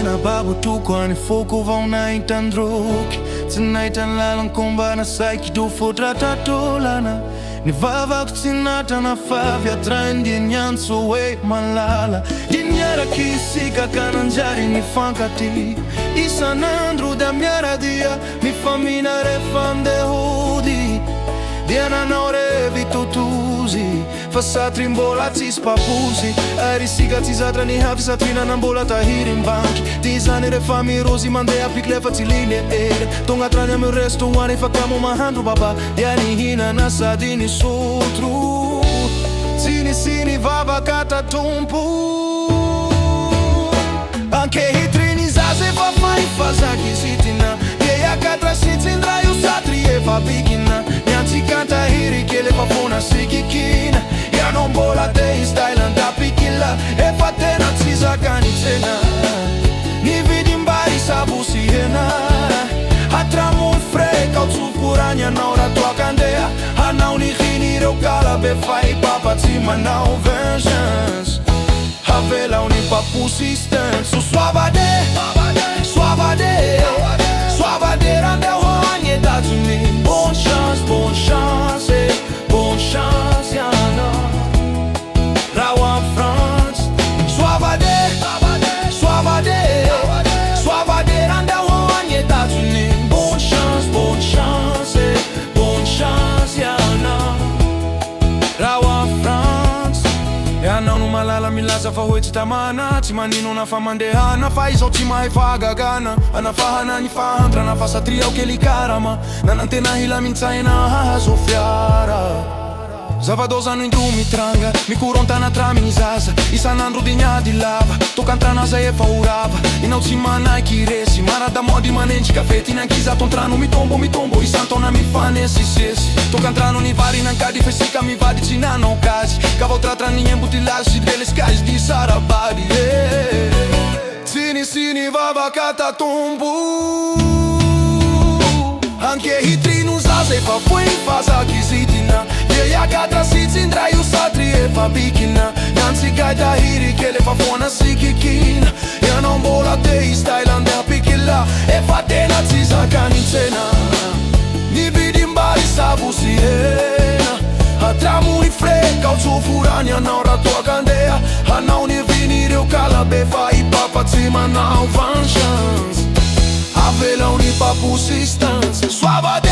na babu tu kwani foku vão na intandruki tonight an lalan komba na saiki do fotra tatolana ni vava kutinata na favya trandi nyanso we malala dinheira que siga cananjari ni fankati isanandro da minha dia mi famina refande hudi diana nore vitutuzi fassa trimbolati spapusi ari sigatizzatra ni havisa trina nambola tahiri in banchi tizani refami rosi mande a pikle fatiline ere tonga tranya meu resto wani fakamo mahandro baba diani hina na sadini sutru sini vava kata tumpu anche hitrini zaze fa fai fazaki sitina Geia katra sitindra yu satri e fa bikina Nyanti kanta hiri kele fa fona sikikina Ya nombola te istailan da pikila E fa tena tziza kanitena Ni vidi mbari sabu sihena Hatramu freka utsufuranya na ora tua candea Hanau ni khini reu kala be fai papa tima now vengeance Havela uni papu system Su suavade Suavade rande hoanye datuni Bonne chance yana Rawa France Suavade rande hoanye datuni Bonne chance yana Rawa France Yana no malala milaza fa hoiti tamana Timanino na fa mandehana Fa iza ultima e fa gagana Anafahana ni fa antra na fa satria o que li karama Nanantena hila mintsaina hahazo fiara Zavadoza no indumi tranga Mi kurontana trami zaza Isanandro dinha di lava Tokantrana za e fa urava Ina ultima na kiresi Mara da modi manenci cafeti Nanchiza tontrano mi tombo Isantona mi fa nesi sesi Tokantrano ni vari nankadi Fesika mi vadi cina no casi Cavo tratra ninguém butilagem Dele skies di sarabadi Sini vava kata tombu Anche hitrinu zaze fa foi faza kizitina Geia katra sitindra yu satri e fa bikina Nansi gaita hiri kele fa fona sikikina Ya nombola te istailan a pikila E fa tena tziza kanitena Ni vidi mbali sabu sirena Hatramu ni freka utsufuranya na ora tua candea Hanau ni vini reu kala be fa i papa tima now vengeance Havela uni papu sistance Suavade